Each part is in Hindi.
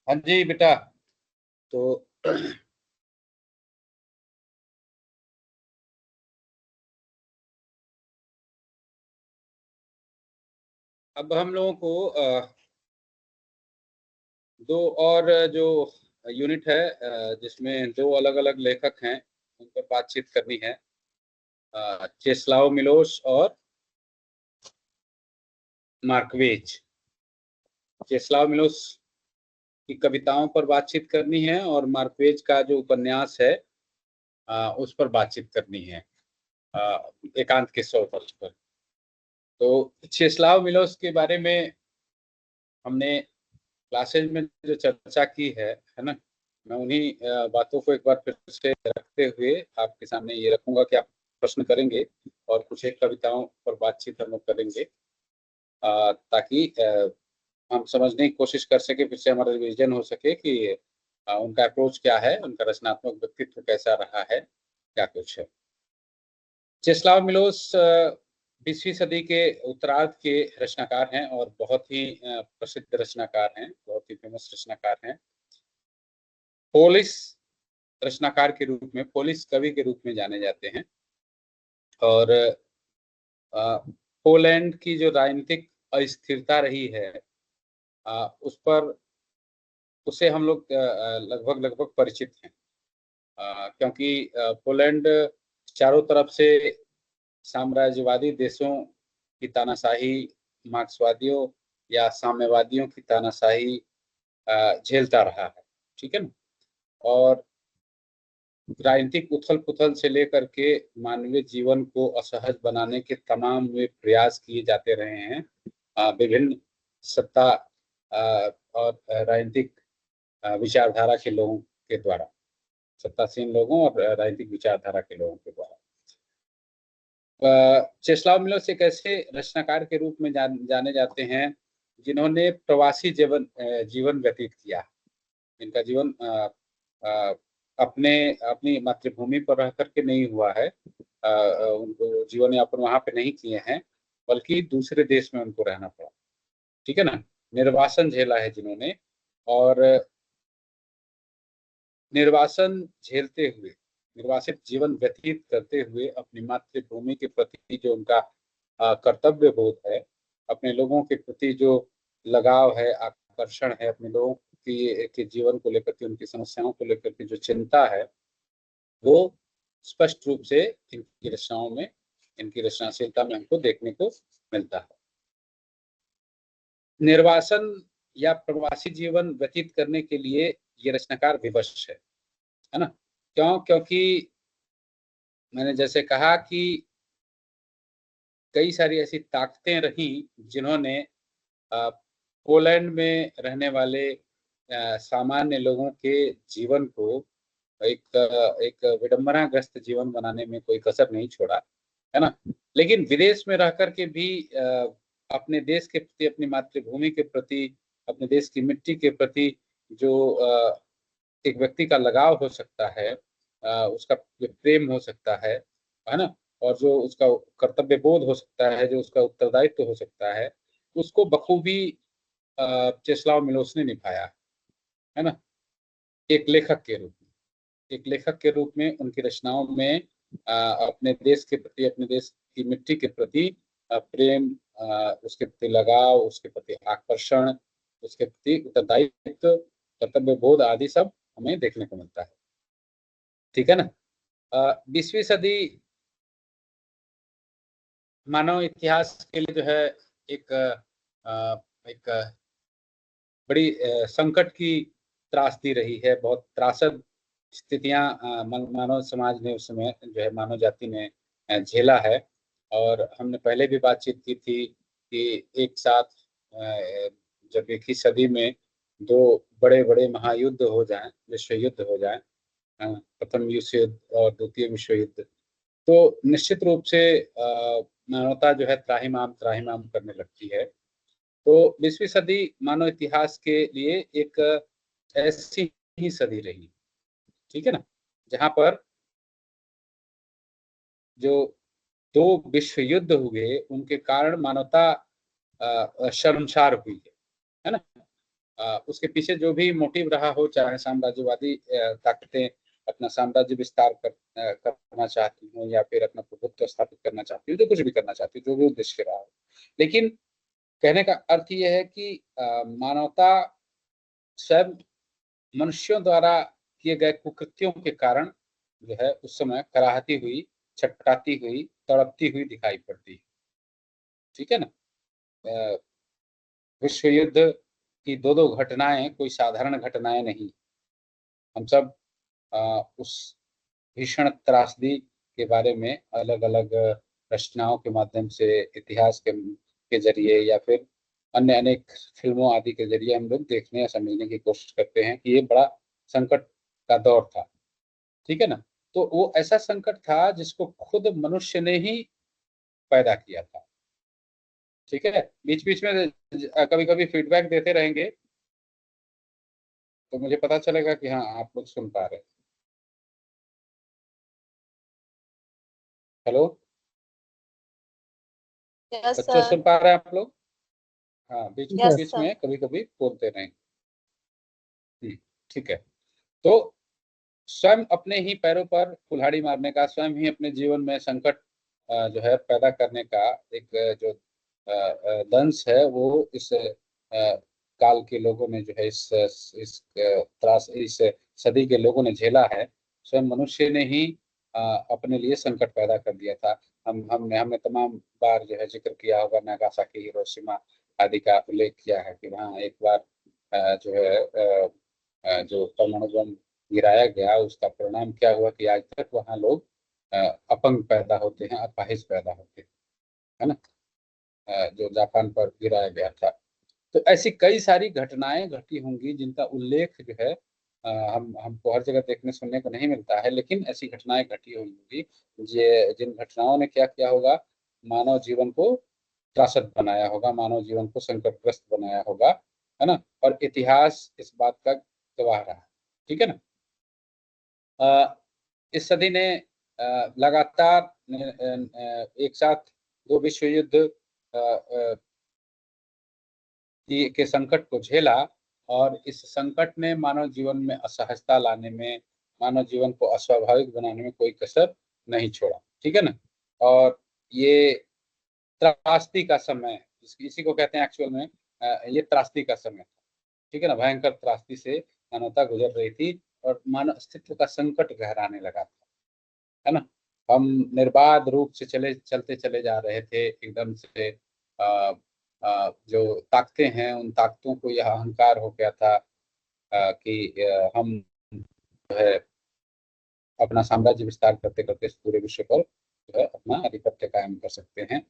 हाँ जी बेटा। तो अब हम लोगों को दो और जो यूनिट है, जिसमें दो अलग अलग लेखक हैं, उन पर बातचीत करनी है। चेस्लाव मिलोस और मार्कवेज। चेस्लाव मिलोस की कविताओं पर बातचीत करनी है और मार्कवेज का जो उपन्यास है उस पर बातचीत करनी है, एकांत के स्वर पर। तो चेस्लाव मिलोस के बारे में हमने क्लासेज में जो चर्चा की है ना। मैं उन्हीं बातों को एक बार फिर से रखते हुए आपके सामने ये रखूंगा कि आप प्रश्न करेंगे और कुछ एक कविताओं पर बातचीत हम लोग करेंगे, ताकि हम समझने की कोशिश कर सके, फिर से हमारा रिवीजन हो सके कि उनका अप्रोच क्या है, उनका रचनात्मक व्यक्तित्व कैसा रहा है, क्या कुछ है। चेस्लाव मिलोस 20वीं सदी के उत्तरार्ध के रचनाकार हैं और बहुत ही प्रसिद्ध रचनाकार हैं, बहुत ही फेमस रचनाकार हैं। पोलिश रचनाकार के रूप में, पोलिश कवि के रूप में जाने जाते हैं। और पोलैंड की जो राजनीतिक अस्थिरता रही है, उस पर उससे हम लोग लगभग लगभग परिचित हैं, क्योंकि पोलैंड चारों तरफ से साम्राज्यवादी देशों की तानाशाही, मार्क्सवादियों या साम्यवादियों की तानाशाही झेलता रहा है। ठीक है ना। और राजनीतिक उथल पुथल से लेकर के मानवीय जीवन को असहज बनाने के तमाम वे प्रयास किए जाते रहे हैं, विभिन्न सत्ता और राजनीतिक विचारधारा के लोगों के द्वारा, सत्तासीन लोगों और राजनीतिक विचारधारा के लोगों के द्वारा। चेस्लाव मिलोस एक ऐसे रचनाकार के रूप में जाने जाते हैं जिन्होंने प्रवासी जीवन व्यतीत किया। इनका जीवन अपने अपनी मातृभूमि पर रह करके नहीं हुआ है, उनको जीवन यापन वहां पे नहीं किए हैं, बल्कि दूसरे देश में उनको रहना पड़ा। ठीक है ना। निर्वासन झेला है जिन्होंने, और निर्वासन झेलते हुए, निर्वासित जीवन व्यतीत करते हुए अपनी मातृभूमि के प्रति जो उनका कर्तव्य बोध है, अपने लोगों के प्रति जो लगाव है, आकर्षण है, अपने लोगों के जीवन को लेकर के, उनकी समस्याओं को लेकर के जो चिंता है, वो स्पष्ट रूप से इनकी रचनाओं में, इनकी रचनाशीलता में हमको देखने को मिलता है। निर्वासन या प्रवासी जीवन व्यतीत करने के लिए ये रचनाकार विवश है ना। क्यों? क्योंकि मैंने जैसे कहा कि कई सारी ऐसी ताकतें रही जिन्होंने पोलैंड में रहने वाले सामान्य लोगों के जीवन को एक विडंबनाग्रस्त जीवन बनाने में कोई कसर नहीं छोड़ा, है ना। लेकिन विदेश में रह करके भी अपने देश के प्रति, अपनी मातृभूमि के प्रति, अपने देश की मिट्टी के प्रति जो एक व्यक्ति का लगाव हो सकता है, उसका जो प्रेम हो सकता है ना, और जो उसका कर्तव्य बोध हो सकता है, जो उसका उत्तरदायित्व हो सकता है, उसको बखूबी चेस्लाव मिलोस ने निभाया है ना। एक लेखक के रूप में, एक लेखक के रूप में उनकी रचनाओं में अपने देश के प्रति, अपने देश की मिट्टी के प्रति प्रेम, उसके प्रति लगाव, उसके प्रति आकर्षण, उसके प्रति उत्तरदायित्व, कर्तव्य बोध आदि सब हमें देखने को मिलता है। ठीक है ना। 20वीं सदी मानव इतिहास के लिए जो है एक एक बड़ी संकट की त्रासदी रही है। बहुत त्रासद स्थितियां मानव समाज ने उस समय, जो है मानव जाति ने झेला है। और हमने पहले भी बातचीत की थी कि एक साथ जब एक ही सदी में दो बड़े बड़े महायुद्ध हो जाएं, विश्व युद्ध हो जाएं, प्रथम विश्व युद्ध और द्वितीय विश्व युद्ध, तो निश्चित रूप से मानवता जो है त्राहिमाम त्राहिमाम करने लगती है। तो 20वीं सदी मानव इतिहास के लिए एक ऐसी ही सदी रही। ठीक है ना। जहां पर जो दो विश्व युद्ध हुए, उनके कारण मानवता शर्मसार हुई है ना। उसके पीछे जो भी मोटिव रहा हो, चाहे साम्राज्यवादी ताकतें अपना साम्राज्य विस्तार करना चाहती हूँ, या फिर अपना प्रभुत्व स्थापित करना चाहती हूँ, जो कुछ भी करना चाहती हूँ, जो भी उद्देश्य रहा हो। लेकिन कहने का अर्थ यह है कि मानवता स्वयं मनुष्यों द्वारा किए गए कुकृत्यों के कारण जो है उस समय कराहती हुई, छटपटाती हुई, तड़पती हुई दिखाई पड़ती है। ठीक है ना। अ, विश्व युद्ध की दो दो घटनाएं कोई साधारण घटनाएं नहीं। हम सब उस भीषण त्रासदी के बारे में अलग अलग रचनाओं के माध्यम से, इतिहास के जरिए, या फिर अन्य अनेक फिल्मों आदि के जरिए हम लोग देखने या समझने की कोशिश करते हैं कि ये बड़ा संकट का दौर था। ठीक है ना। तो वो ऐसा संकट था जिसको खुद मनुष्य ने ही पैदा किया था। ठीक है। बीच बीच में कभी कभी फीडबैक देते रहेंगे तो मुझे पता चलेगा कि हाँ, आप लोग सुन पा रहे हैं। हेलो यस बच्चों, सर। सुन पा रहे हैं आप लोग? हाँ, बीच यस बीच सर। में कभी कभी बोलते रहेंगे। हम्म, ठीक है। तो स्वयं अपने ही पैरों पर कुल्हाड़ी मारने का, स्वयं ही अपने जीवन में संकट जो है पैदा करने का एक जो दंश है, वो इस काल के लोगों ने जो है, इस सदी के लोगों ने झेला है। स्वयं मनुष्य ने ही अपने लिए संकट पैदा कर दिया था। हमने हमने तमाम बार जो है जिक्र किया होगा, नागासाकी, हिरोशिमा आदि का उल्लेख किया है कि वहाँ एक बार जो है जो परमाणु बम गिराया गया, उसका परिणाम क्या हुआ कि आज तक वहाँ लोग अ, अपंग पैदा होते हैं, अपाहिज पैदा होते हैं। है ना। जो जापान पर गिराया गया था। तो ऐसी कई सारी घटनाएं घटी होंगी जिनका उल्लेख जो है हमको हर जगह देखने सुनने को नहीं मिलता है, लेकिन ऐसी घटनाएं घटी हुई होंगी जिन घटनाओं ने क्या किया होगा, मानव जीवन को त्रासद बनाया होगा, मानव जीवन को संकटग्रस्त बनाया होगा। है ना। और इतिहास इस बात का गवाह रहा। ठीक है ना। अ, इस सदी ने लगातार एक साथ दो विश्व युद्ध के संकट को झेला, और इस संकट ने मानव जीवन में असहजता लाने में, मानव जीवन को अस्वाभाविक बनाने में कोई कसर नहीं छोड़ा। ठीक है ना। और ये त्रासदी का समय, इसी को कहते हैं एक्चुअल में, ये त्रासदी का समय था। ठीक है ना। भयंकर त्रासदी से मानवता गुजर रही थी, और मानव अस्तित्व का संकट गहराने लगा था। है ना। हम निर्बाध रूप से चलते चले जा रहे थे एकदम से। जो ताकतें हैं, उन ताकतों को यह अहंकार हो गया था कि हम जो है अपना साम्राज्य विस्तार करते करते इस पूरे विश्व पर जो है अपना आधिपत्य कायम कर सकते हैं।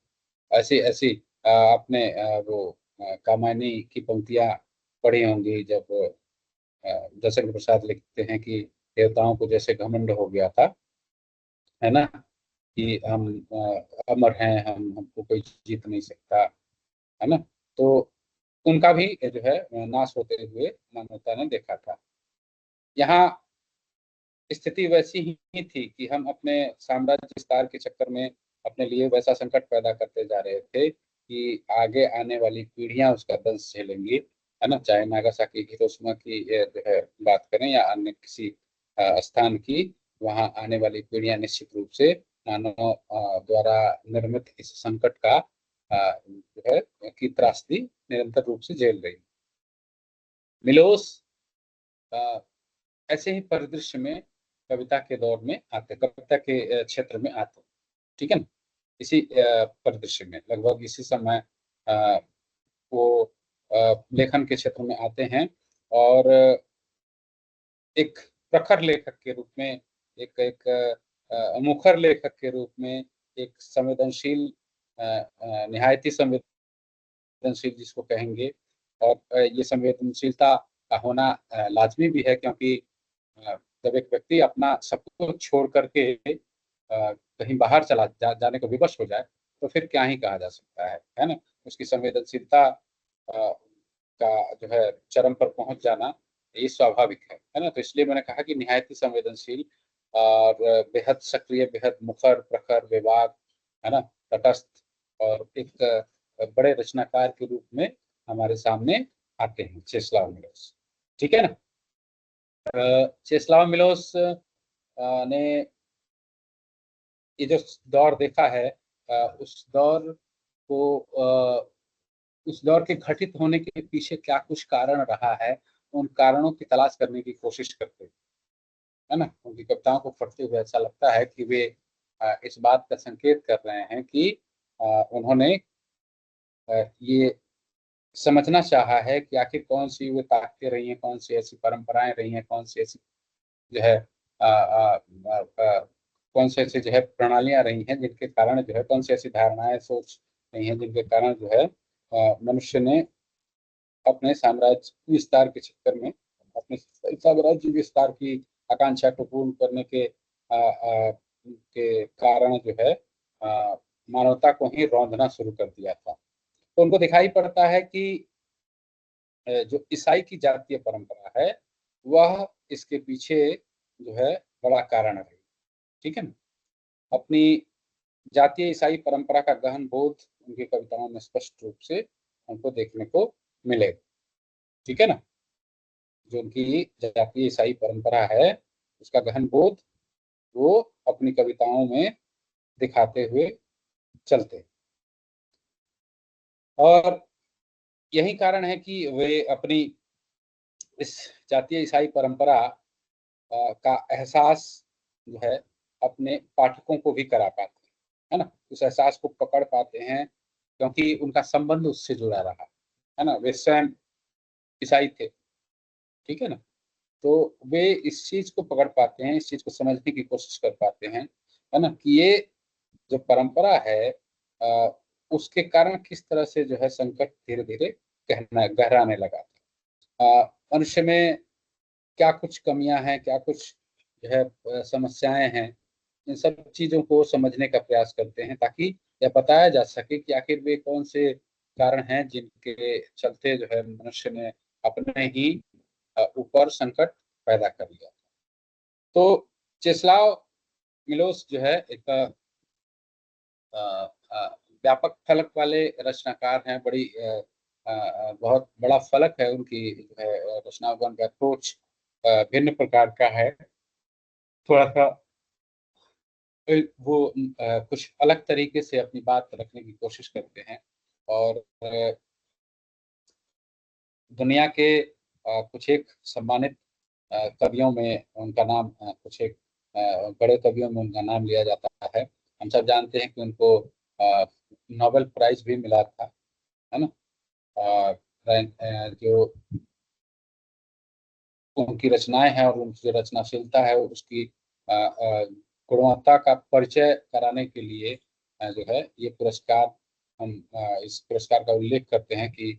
ऐसी ऐसी आपने वो कामायनी की पंक्तियां पढ़ी होंगी, जब जयशंकर प्रसाद लिखते हैं कि देवताओं को जैसे घमंड हो गया था, है ना, कि हम अमर हैं, हम हमको कोई जीत नहीं सकता। है ना। तो उनका भी जो है नाश होते हुए मानवता ने देखा था। यहाँ स्थिति वैसी ही थी कि हम अपने साम्राज्य विस्तार के चक्कर में अपने लिए वैसा संकट पैदा करते जा रहे थे कि आगे आने वाली पीढ़ियां उसका दंश झेलेंगी। है ना। चाहे नागासाकी, हिरोशिमा की जो है बात करें, या अन्य किसी स्थान की, वहां आने वाली पीढ़ियां निश्चित रूप से मानव द्वारा निर्मित इस संकट का जो है की त्रासदी निरंतर रूप से झेल रही। मिलोस ऐसे ही परिदृश्य में कविता के दौर में आते, कविता के क्षेत्र में आते। ठीक है ना। इसी परिदृश्य में लगभग इसी समय अ, वो लेखन के क्षेत्र में आते हैं, और एक प्रखर लेखक के रूप में, एक एक मुखर लेखक के रूप में, एक संवेदनशील, निहायती संवेदनशील जिसको कहेंगे। और ये संवेदनशीलता का होना लाजमी भी है, क्योंकि जब एक व्यक्ति अपना सब कुछ छोड़ करके कहीं बाहर जाने को विवश हो जाए, तो फिर क्या ही कहा जा सकता है ना। उसकी संवेदनशीलता का जो है चरम पर पहुंच जाना, ये स्वाभाविक है ना। तो इसलिए मैंने कहा कि निहायत ही संवेदनशील और बेहद सक्रिय, बेहद मुखर, प्रखर, विवाद, है ना, तटस्थ, और एक बड़े रचनाकार के रूप में हमारे सामने आते हैं चेस्लाव मिलोस, ठीक है ना। चेस्लाव मिलोस ने ये जो दौर देखा है, उस दौर को उस दौर के घटित होने के पीछे क्या कुछ कारण रहा है, उन कारणों की तलाश करने की कोशिश करते हैं, है ना। उनकी कविताओं को पढ़ते हुए ऐसा लगता है कि वे इस बात का संकेत कर रहे हैं कि उन्होंने ये समझना चाहा है कि आखिर कौन सी वो ताकतें रही हैं, कौन सी ऐसी परंपराएं रही हैं, कौन सी ऐसी जो है कौन से ऐसे जो है प्रणालियां रही हैं जिनके कारण जो है, कौन सी ऐसी धारणाएं सोच रही हैं जिनके कारण जो है मनुष्य ने अपने साम्राज्य विस्तार के चक्कर में, अपने साम्राज्य विस्तार की आकांक्षा को पूर्ण करने के कारण जो है मानवता को ही रौंदना शुरू कर दिया था। तो उनको दिखाई पड़ता है कि जो ईसाई की जातीय परंपरा है वह इसके पीछे जो है बड़ा कारण है, ठीक है ना। अपनी जातीय ईसाई परंपरा का गहन बोध उनकी कविताओं में स्पष्ट रूप से हमको देखने को मिलेगा, ठीक है ना। जो उनकी जातीय ईसाई परंपरा है उसका गहन बोध वो अपनी कविताओं में दिखाते हुए चलते हैं। और यही कारण है कि वे अपनी इस जातीय ईसाई परंपरा का एहसास जो है अपने पाठकों को भी करा पाते हैं, है ना। उस एहसास को पकड़ पाते हैं क्योंकि उनका संबंध उससे जुड़ा रहा है ना। वे स्वयं ईसाई थे, ठीक है ना। तो वे इस चीज को पकड़ पाते हैं, इस चीज को समझने की कोशिश कर पाते हैं, है ना, कि ये जो परंपरा है उसके कारण किस तरह से जो है संकट धीरे धीरे गहराने लगा था। मनुष्य में क्या कुछ कमियां हैं, क्या कुछ जो है समस्याएं हैं, इन सब चीजों को समझने का प्रयास करते हैं ताकि यह बताया जा सके कि आखिर वे कौन से कारण हैं जिनके चलते जो है मनुष्य ने अपने ही ऊपर संकट पैदा कर लिया। तो चेस्लाव मिलोस जो है एक अ, व्यापक फलक वाले रचनाकार हैं। बहुत बड़ा फलक है उनकी जो है रचनाओं का अप्रोच भिन्न प्रकार का है। थोड़ा सा वो कुछ अलग तरीके से अपनी बात रखने की कोशिश करते हैं और दुनिया के कुछ एक सम्मानित कवियों में उनका नाम कुछ एक बड़े कवियों में उनका नाम लिया जाता है। हम सब जानते हैं कि उनको नोबेल प्राइज भी मिला था, है ना। जो उनकी रचनाएं हैं और उनकी जो रचनाशीलता है उसकी गुणवत्ता का परिचय कराने के लिए जो है ये पुरस्कार, हम इस पुरस्कार का उल्लेख करते हैं कि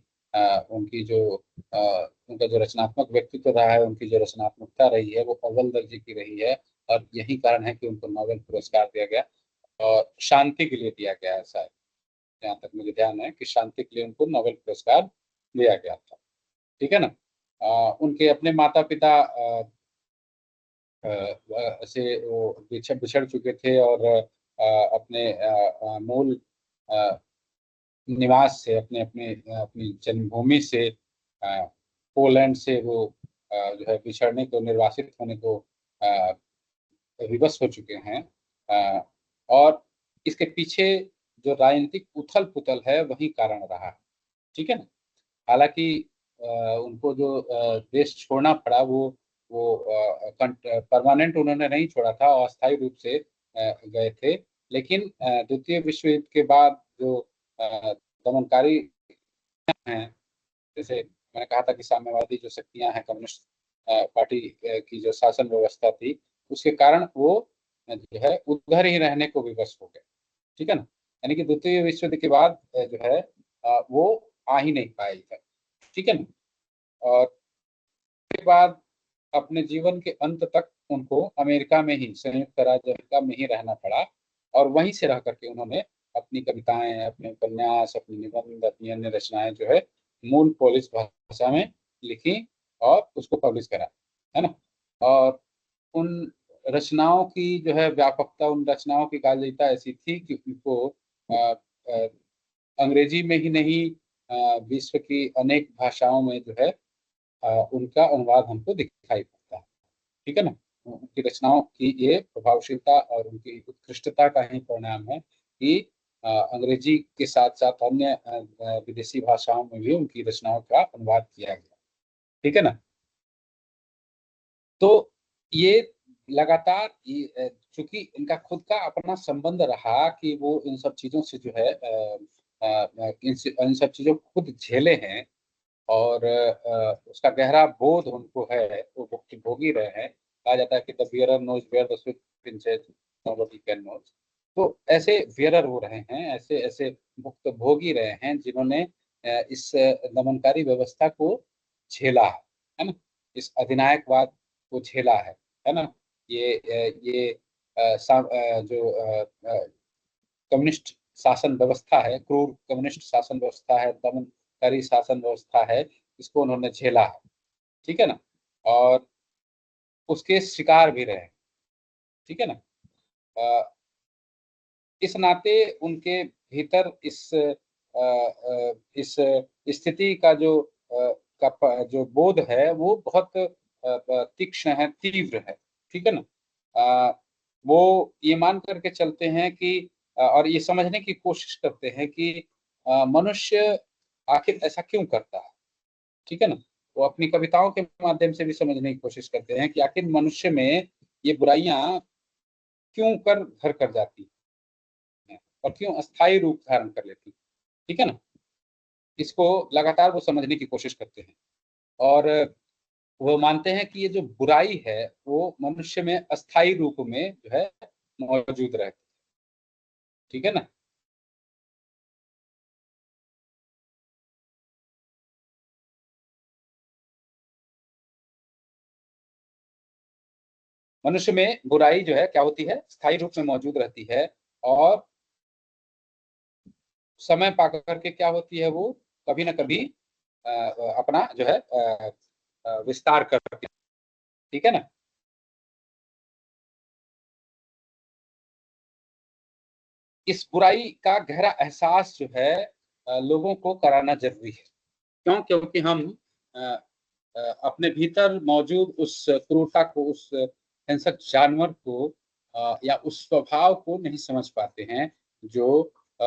उनकी जो उनका जो रचनात्मक व्यक्तित्व रहा है, उनकी जो रचनात्मकता रही है वो अव्वल दर्जे की रही है। और यही कारण है कि उनको नोबेल पुरस्कार दिया गया और शांति के लिए दिया गया, ऐसा है जहाँ तक मुझे ध्यान है कि शांति के लिए उनको नोबेल पुरस्कार दिया गया था, ठीक है ना। उनके अपने माता पिता से वो बिछड़ चुके थे और अपने मूल अ, निवास से, अपने अपने अपनी जन्मभूमि से पोलैंड से वो जो है बिछड़ने को, निर्वासित होने को अ, विवश हो चुके हैं। अ, और इसके पीछे जो राजनीतिक उथल पुथल है वही कारण रहा है, ठीक है ना। हालांकि अ, उनको जो देश छोड़ना पड़ा वो परमानेंट उन्होंने नहीं छोड़ा था, अस्थायी रूप से गए थे। लेकिन द्वितीय विश्व युद्ध के बाद जो दमनकारी हैं, जैसे मैंने कहा था कि साम्यवादी जो शक्तियां हैं, कम्युनिस्ट पार्टी की जो शासन व्यवस्था थी, उसके कारण वो जो है उधर ही रहने को विवश हो गए, ठीक है ना। यानी कि द्वितीय विश्व युद्ध के बाद जो है वो आ ही नहीं पाए इधर, ठीक है ना। और उसके बाद अपने जीवन के अंत तक उनको अमेरिका में ही, संयुक्त राज्य अमेरिका में ही रहना पड़ा और वहीं से रह करके उन्होंने अपनी कविताएं, अपने उपन्यास, अपनी निबंध, अपनी अन्य रचनाएं जो है मूल पोलिश भाषा में लिखी और उसको पब्लिश करा, है ना। और उन रचनाओं की जो है व्यापकता, उन रचनाओं की कालजयिता ऐसी थी कि उनको अ, अ, अंग्रेजी में ही नहीं विश्व की अनेक भाषाओं में जो है उनका अनुवाद हमको दिखाई पड़ता है। ठीक है ना। उनकी रचनाओं की ये प्रभावशीलता और उनकी उत्कृष्टता का ही परिणाम है कि अंग्रेजी के साथ साथ अन्य विदेशी भाषाओं में भी उनकी रचनाओं का अनुवाद किया गया। ठीक है ना। तो ये लगातार चूंकि इनका खुद का अपना संबंध रहा कि वो इन सब चीजों से जो है इन सब चीजों को खुद झेले हैं और उसका गहरा बोध उनको है, वो भुक्ति भोगी रहे हैं। कहा जाता है कि the bearer knows where the sweet pinches nobody can knows. तो ऐसे बियरर हो रहे हैं, ऐसे ऐसे भुक्त भोगी रहे हैं जिन्होंने इस दमनकारी व्यवस्था को झेला है ना। इस अधिनायकवाद को झेला है ना। ये जो कम्युनिस्ट शासन व्यवस्था है, क्रूर कम्युनिस्ट शासन व्यवस्था है, दमनकारी शासन व्यवस्था है, इसको उन्होंने झेला है। ठीक है ना। और उसके शिकार भी रहे। ठीक है ना। इस नाते उनके भीतर इस स्थिति का जो बोध है वो बहुत तीक्ष्ण है, तीव्र है। ठीक है ना। वो ये मान करके चलते हैं कि और ये समझने की कोशिश करते हैं कि मनुष्य आखिर ऐसा क्यों करता है। ठीक है ना। वो अपनी कविताओं के माध्यम से भी समझने की कोशिश करते हैं कि आखिर मनुष्य में ये बुराइयां क्यों कर घर कर जाती हैं और क्यों अस्थायी रूप धारण कर लेती हैं। ठीक है ना। इसको लगातार वो समझने की कोशिश करते हैं और वो मानते हैं कि ये जो बुराई है वो मनुष्य में अस्थायी रूप में जो है मौजूद रहती है। ठीक है ना। मनुष्य में बुराई जो है क्या होती है, स्थायी रूप में मौजूद रहती है और समय पा करके क्या होती है, वो कभी ना कभी अपना जो है विस्तार करती है। ठीक है ना। इस बुराई का गहरा एहसास जो है लोगों को कराना जरूरी है। क्यों? क्योंकि हम अ, अपने भीतर मौजूद उस क्रूरता को, उस हिंसक जानवर को या उस स्वभाव को नहीं समझ पाते हैं जो अ,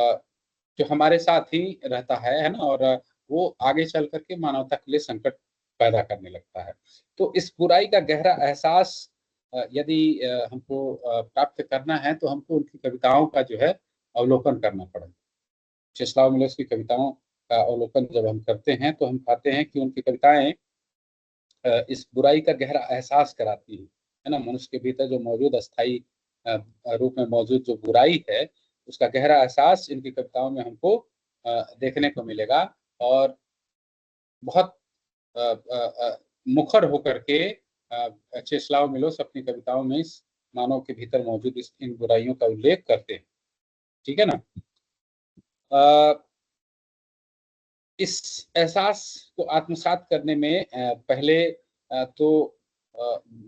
जो हमारे साथ ही रहता है ना। और वो आगे चल करके मानवता के लिए संकट पैदा करने लगता है। तो इस बुराई का गहरा एहसास यदि हमको प्राप्त करना है तो हमको उनकी कविताओं का जो है अवलोकन करना पड़ेगा। चेस्लाव मिलोस की कविताओं का अवलोकन जब हम करते हैं तो हम पाते हैं कि उनकी कविताएं इस बुराई का गहरा एहसास कराती है ना। मनुष्य के भीतर जो मौजूद अस्थाई रूप में मौजूद जो बुराई है उसका गहरा एहसास इनकी कविताओं में हमको देखने को मिलेगा। और बहुत मुखर होकर के चेस्लाव मिलोस अपनी कविताओं में इस मानव के भीतर मौजूद इस इन बुराइयों का उल्लेख करते हैं। ठीक है ना। इस एहसास को आत्मसात करने में पहले तो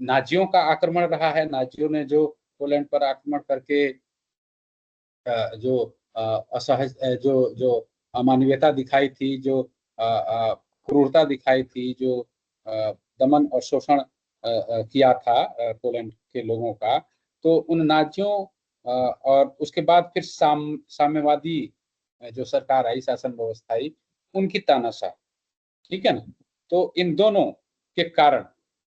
नाजियों का आक्रमण रहा है। नाजियों ने जो पोलैंड पर आक्रमण करके जो असहज जो जो अमानवीयता दिखाई थी, जो क्रूरता दिखाई थी, जो दमन और शोषण किया था पोलैंड के लोगों का, तो उन नाजियों और उसके बाद फिर साम्यवादी जो सरकार आई, शासन व्यवस्था आई, उनकी तानाशाही। ठीक है ना। तो इन दोनों के कारण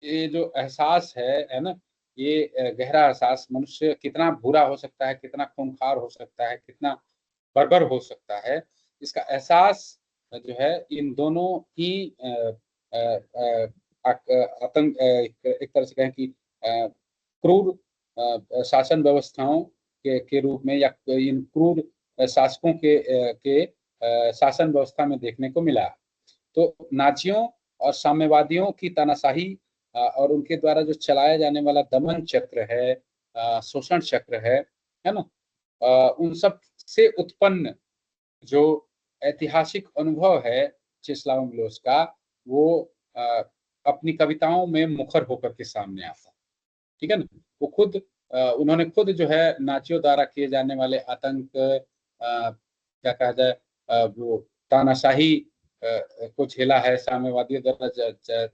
ये जो एहसास है ना, ये गहरा एहसास मनुष्य कितना बुरा हो सकता है, कितना खूंखार हो सकता है, कितना बर्बर हो सकता है, इसका एहसास जो है इन दोनों ही अ, अ, आतंक एक तरह से कहें कि क्रूर शासन व्यवस्थाओं के रूप में या इन क्रूर शासकों के शासन व्यवस्था में देखने को मिला। तो नाजियों और साम्यवादियों की तानाशाही और उनके द्वारा जो चलाया जाने वाला दमन चक्र है, शोषण चक्र है ना, उन सब से उत्पन्न जो ऐतिहासिक अनुभव है चेस्लाव मिलोस का, वो अ, अपनी कविताओं में मुखर होकर के सामने आता है। ठीक है ना। वो खुद उन्होंने खुद जो है नाचियों द्वारा किए जाने वाले आतंक, क्या कहा जाए, वो तानाशाही को झेला है, साम्यवादियों द्वारा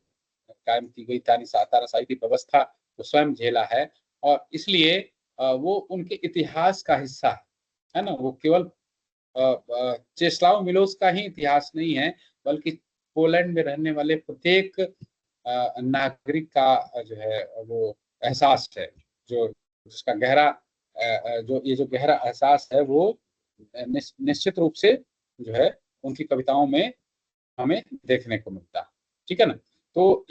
कायम की गई तानाशाही की व्यवस्था को स्वयं झेला है, और इसलिए वो उनके इतिहास का हिस्सा है ना। वो केवल चेस्लाव मिलोस का ही इतिहास नहीं है, बल्कि पोलैंड में रहने वाले प्रत्येक नागरिक का जो है वो एहसास है, जो जिसका गहरा जो गहरा एहसास है वो निश्चित रूप से जो है उनकी कविताओं में हमें देखने को मिलता है। ठीक है ना। तो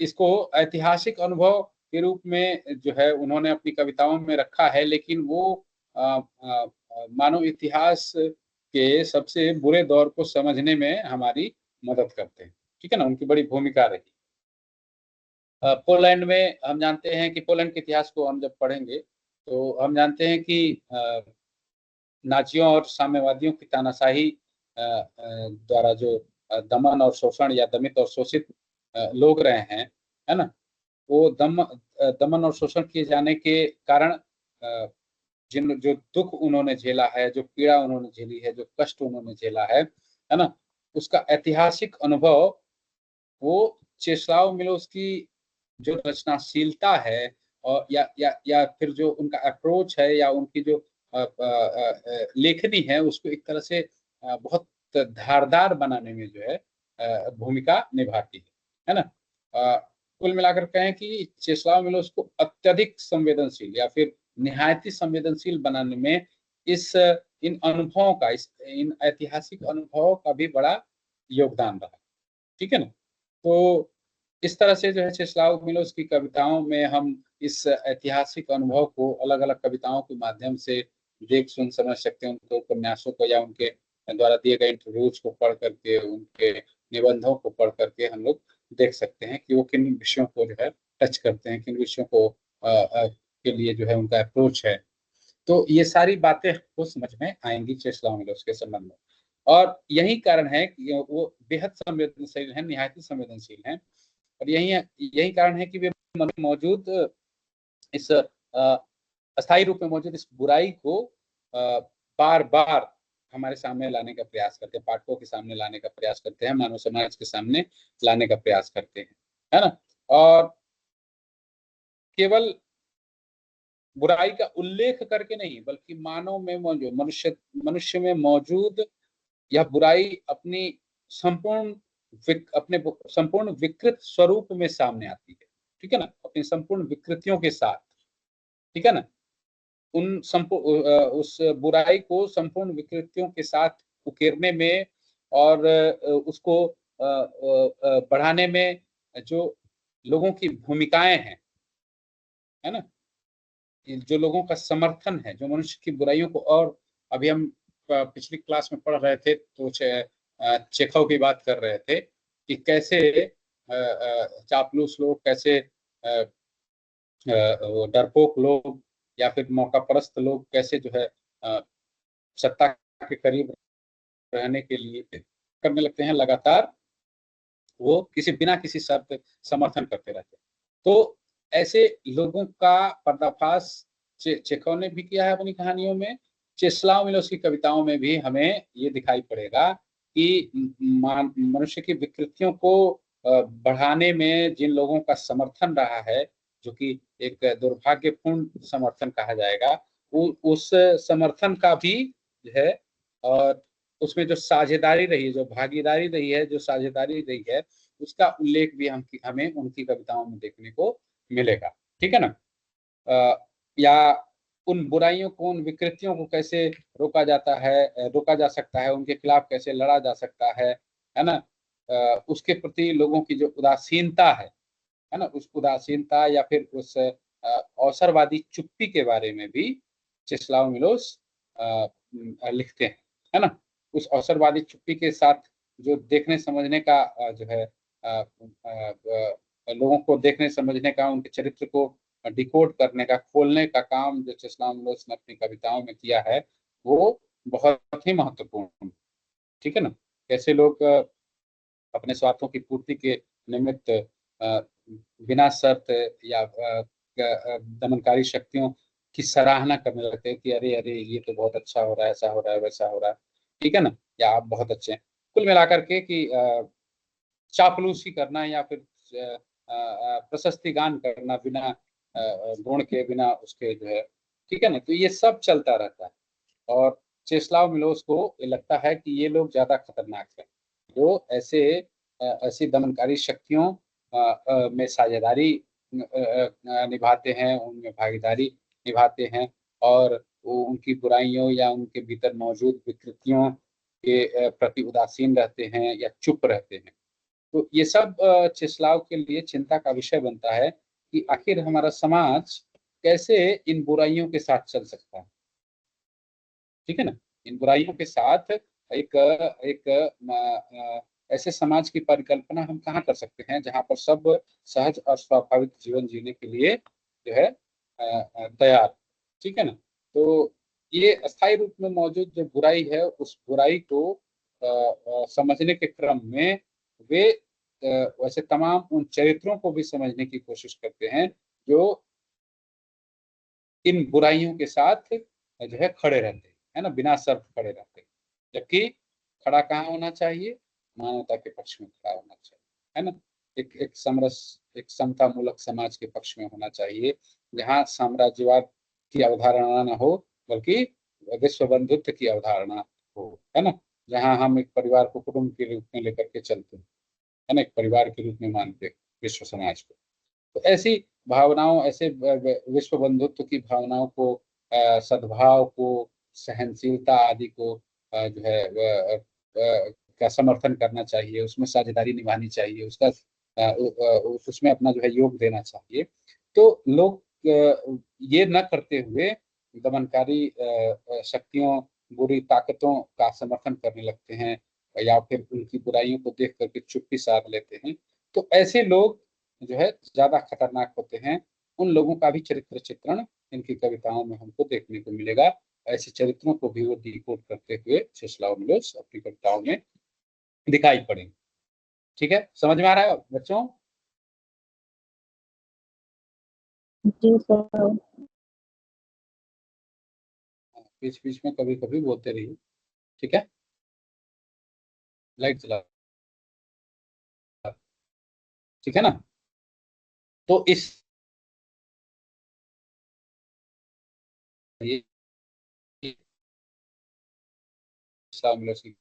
इसको ऐतिहासिक अनुभव के रूप में जो है उन्होंने अपनी कविताओं में रखा है, लेकिन वो मानव इतिहास के सबसे बुरे दौर को समझने में हमारी मदद करते हैं। ठीक है ना, उनकी बड़ी भूमिका रही। पोलैंड में हम जानते हैं कि पोलैंड के इतिहास को हम जब पढ़ेंगे तो हम जानते हैं कि नाजियों और साम्यवादियों की तानाशाही द्वारा जो दमन और शोषण या दमित और शोषित लोग रहे हैं, है ना, वो दमन और शोषण किए जाने के कारण जिन जो दुख उन्होंने झेला है, जो पीड़ा उन्होंने झेली है, जो कष्ट उन्होंने झेला है ना, उसका ऐतिहासिक अनुभव वो चेस्लाव मिलोस की जो रचनाशीलता है और या फिर जो उनका अप्रोच है या उनकी जो लेखनी है उसको एक तरह से बहुत धारदार बनाने में जो है भूमिका निभाती है ना। कुल मिलाकर कहें कि चेस्लाव मिलोस को अत्यधिक संवेदनशील या फिर निहायती संवेदनशील बनाने में इस इन अनुभवों का इन ऐतिहासिक अनुभवों का भी बड़ा योगदान रहा। ठीक है ना। तो इस तरह से जो है चेस्लाव मिलोस की कविताओं में हम इस ऐतिहासिक अनुभव को अलग अलग कविताओं के माध्यम से देख सुन समझ सकते हैं। उनके उपन्यासों को या उनके द्वारा दिए गए इंटरव्यूज को पढ़ करके, उनके निबंधों को पढ़ करके हम लोग देख सकते हैं कि वो किन विषयों को जो है टच करते हैं, किन विषयों को के लिए जो है उनका अप्रोच है। तो ये सारी बातें आपको समझ में आएंगी चेस्लाव मिलोस के संबंध में, और यही कारण है कि वो बेहद संवेदनशील हैं, निहायती संवेदनशील हैं, और यही यही कारण है कि वे मौजूद इस अस्थायी रूप में मौजूद इस बुराई को बार बार हमारे सामने लाने का प्रयास करते हैं, पाठकों के सामने लाने का प्रयास करते हैं, मानव समाज के सामने लाने का प्रयास करते हैं, है ना। और केवल बुराई का उल्लेख करके नहीं, बल्कि मानव में मौजूद मनुष्य में मौजूद यह बुराई अपनी संपूर्ण अपने संपूर्ण विकृत स्वरूप में सामने आती है। ठीक है ना, अपनी संपूर्ण विकृतियों के साथ। ठीक है ना, उस बुराई को संपूर्ण विकृतियों के साथ उकेरने में और उसको बढ़ाने में जो लोगों की भूमिकाएं हैं, है ना, जो लोगों का समर्थन है, जो मनुष्य की बुराइयों को, और अभी हम पिछली क्लास में पढ़ रहे थे तो चेखव की बात कर रहे थे कि कैसे चापलूस लोग, कैसे डरपोक लोग या फिर मौका परस्त लोग कैसे जो है सत्ता के करीब रहने के लिए करने लगते हैं, लगातार वो बिना किसी शर्त समर्थन करते रहते हैं। तो ऐसे लोगों का पर्दाफाश चेखव ने भी किया है अपनी कहानियों में। चेस्लाव मिलोस की कविताओं में भी हमें ये दिखाई पड़ेगा कि मनुष्य की विकृतियों को बढ़ाने में जिन लोगों का समर्थन रहा है, जो कि एक दुर्भाग्यपूर्ण समर्थन कहा जाएगा, उस समर्थन का भी जो है, और उसमें जो साझेदारी रही है, जो भागीदारी रही है, जो साझेदारी रही है, उसका उल्लेख भी हमें उनकी कविताओं में देखने को मिलेगा। ठीक है ना। या उन बुराइयों को, उन विकृतियों को कैसे रोका जा सकता है, उनके खिलाफ कैसे लड़ा जा सकता है ना। उसके प्रति लोगों की जो उदासीनता है ना, उस उदासीनता या फिर उस अवसरवादी चुप्पी के बारे में भी चेस्लाव मिलोस लिखते हैं, है ना। उस अवसरवादी चुप्पी के साथ जो देखने समझने का जो है लोगों को देखने समझने का, उनके चरित्र को डिकोड करने का, खोलने का काम जो चेस्लाव मिलोस ने अपनी कविताओं में किया है, वो बहुत ही महत्वपूर्ण। ठीक है ना। कैसे लोग अपने स्वार्थों की पूर्ति के निमित्त बिना शर्त या दमनकारी शक्तियों की सराहना करने लगते हैं कि अरे अरे ये तो बहुत अच्छा हो रहा है, ऐसा हो रहा है, वैसा हो रहा है, ठीक है ना, या आप बहुत अच्छे हैं, कुल मिलाकर के कि चापलूसी करना या फिर प्रशस्ति गान करना बिना गुण के, बिना उसके जो है, ठीक है ना, तो ये सब चलता रहता है। और चेस्लाव मिलोस को ये लगता है कि ये लोग ज्यादा खतरनाक हैं, जो ऐसी दमनकारी शक्तियों में साझेदारी निभाते हैं, उनमें भागीदारी निभाते हैं, और वो उनकी बुराइयों या उनके भीतर मौजूद विकृतियों के प्रति उदासीन रहते हैं या चुप रहते हैं। तो ये सब चेस्लाव के लिए चिंता का विषय बनता है कि आखिर हमारा समाज कैसे इन बुराइयों के साथ चल सकता है, ठीक है ना, इन बुराइयों के साथ एक एक ऐसे समाज की परिकल्पना हम कहाँ कर सकते हैं जहां पर सब सहज और स्वाभाविक जीवन जीने के लिए जो है तैयार, ठीक है ना। तो ये अस्थायी रूप में मौजूद जो बुराई है, उस बुराई को समझने के क्रम में वे वैसे तमाम उन चरित्रों को भी समझने की कोशिश करते हैं जो इन बुराइयों के साथ जो है खड़े रहते हैं, है ना, बिना शर्त खड़े रहते हैं। जबकि खड़ा कहाँ होना चाहिए, मानवता के पक्ष में खड़ा होना चाहिए, है ना, एक समरस, एक समता मूलक समाज के पक्ष में होना चाहिए, जहाँ साम्राज्यवाद की अवधारणा न हो, बल्कि विश्व बंधुत्व की अवधारणा हो, है ना, जहाँ हम एक परिवार को कुटुंब के रूप में लेकर के चलते हैं, है ना, एक परिवार के रूप में मानते हैं विश्व समाज को। तो ऐसी भावनाओं, ऐसे विश्व बंधुत्व की भावनाओं को, सद्भाव को, सहनशीलता आदि को जो है का समर्थन करना चाहिए, उसमें साझेदारी निभानी चाहिए, उसका उसमें अपना जो है योग देना चाहिए। तो लोग ये न करते हुए दमनकारी शक्तियों, बुरी ताकतों का समर्थन करने लगते हैं, या फिर उनकी बुराइयों को देख करके चुप्पी साध लेते हैं। तो ऐसे लोग जो है ज्यादा खतरनाक होते हैं। उन लोगों का भी चरित्र चित्रण इनकी कविताओं में हमको देखने को मिलेगा। ऐसे चरित्रों को भी वो डिकोड करते हुए चेस्लाव मिलोस अपनी कविताओं में दिखाई पड़ेंगे। ठीक है, समझ में आ रहा है बच्चों? जी सर। बीच बीच में कभी कभी बोलते रहिए, ठीक है। लाइट चला, ठीक है ना। तो इस ये चेस्लाव मिलोस की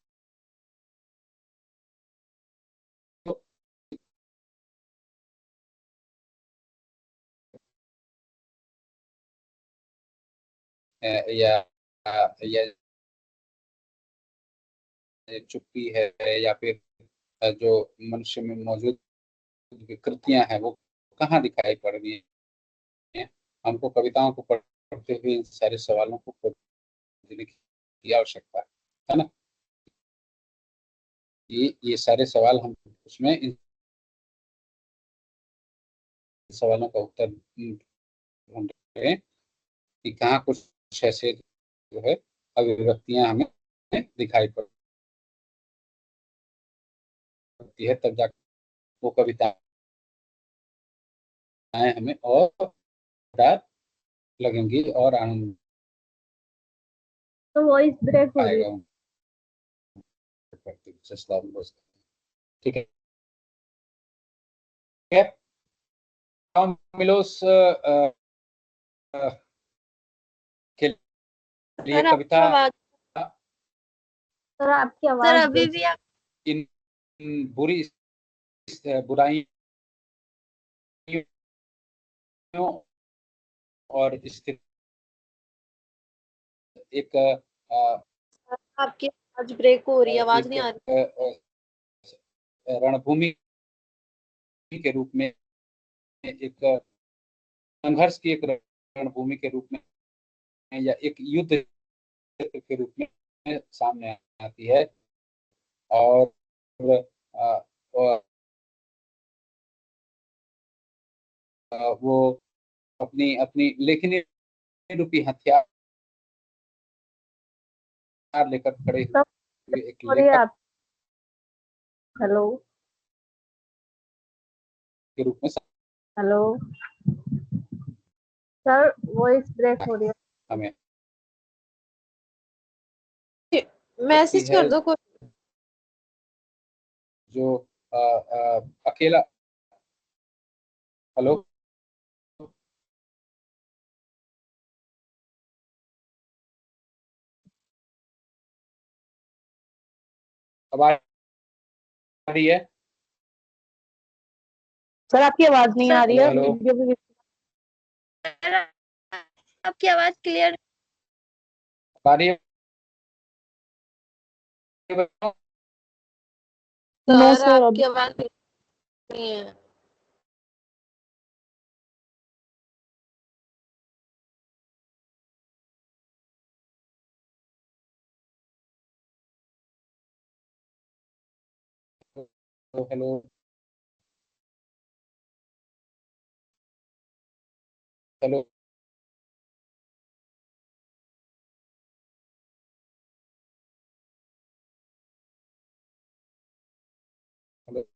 या या चुप्पी है, या फिर जो मनुष्य में मौजूद विकृतियां हैं वो कहाँ दिखाई पड़ रही हैं। हमको कविताओं को पढ़ते हुए इन सारे सवालों को खोजने की आवश्यकता है ना। ये सारे सवाल हम उसमें इन सवालों का उत्तर ढूंढ रहे हैं कि कहाँ कुछ ऐसे जो है अभिव्यक्तियां हमें दिखाई पड़ती है, तब जाकर वो कविताएं हमें और प्यार लगेंगी और आनंद तो वॉइस ब्रेक हो रही है। आएगा। ठीक है, मिलोस के लिए सर कविता आपकी आवाज, सर आपकी सर आवाज अभी भी आप, इन बुरी बुराइयों और स्थिति एक आपकी आवाज ब्रेक हो रही है, आवाज एक नहीं आ रही। रणभूमि के रूप में, एक संघर्ष की एक रणभूमि के रूप में, या एक युद्ध क्षेत्र के रूप में सामने आती है। और अ, अ, वो अपनी अपनी लेखनी रूपी हथियार लेकर खड़े सब हुए एक हो रही है लेखक आप। हेलो के रूप में हेलो सर, वॉइस ब्रेक हो रही है। हमें व्यक्ति मैसेज है कर दो कोई। जो अकेला। हेलो। अब आ रही है? सर आपकी आवाज नहीं सर आ रही हेलो है हेलो। वीडियो भी। आपकी आवाज क्लियर। आ रही है? नो सर सर आपकी अब। आवाज नहीं है। हेलो। हेलो। हेलो।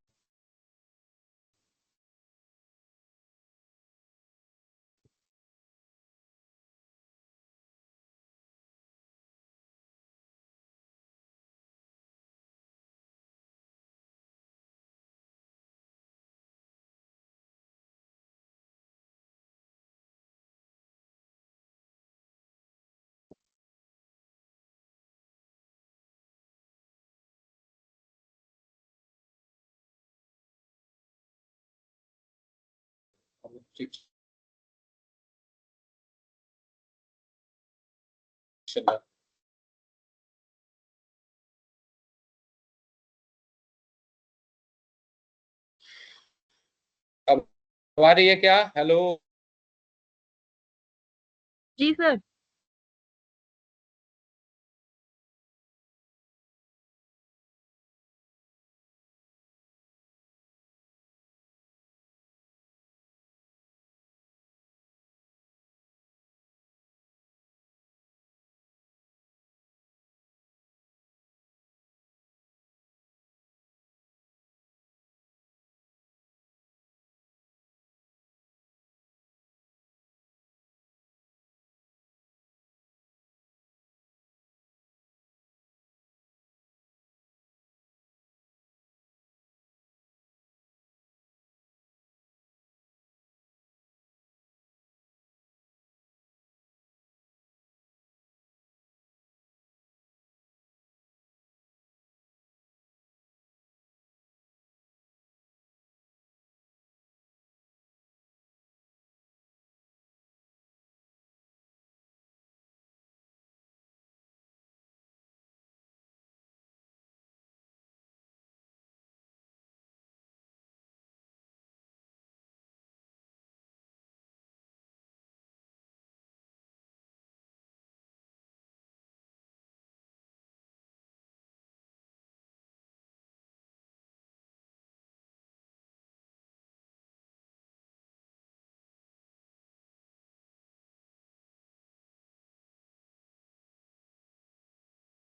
ठीक। चला। अब आ रही है क्या? हेलो। जी सर।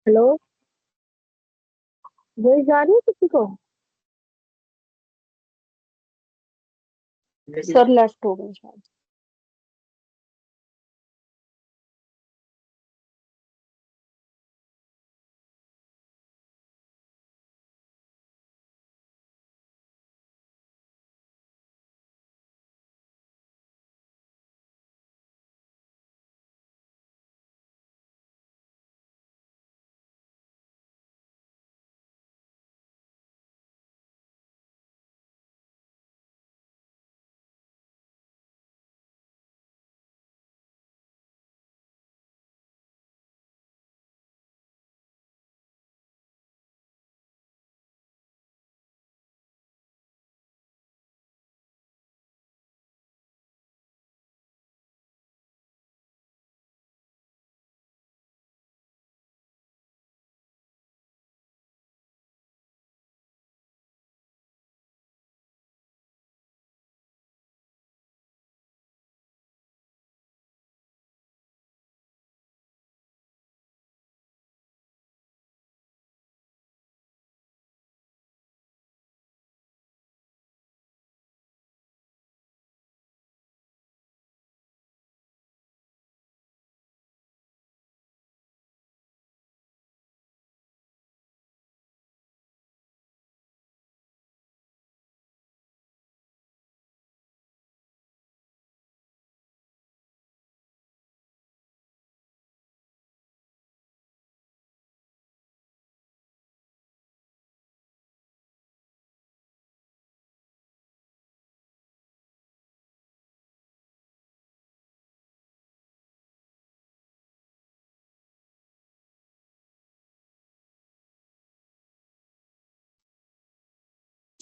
हेलो। वही जा रही है किसी को। सर लेफ्ट हो गए शायद।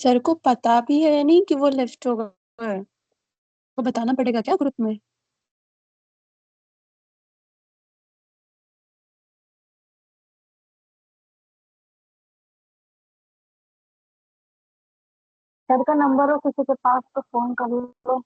सर को पता भी है नहीं कि वो लेफ्ट होगा, वो बताना पड़ेगा क्या ग्रुप में? सर का नंबर हो किसी के पास तो फोन कर लो।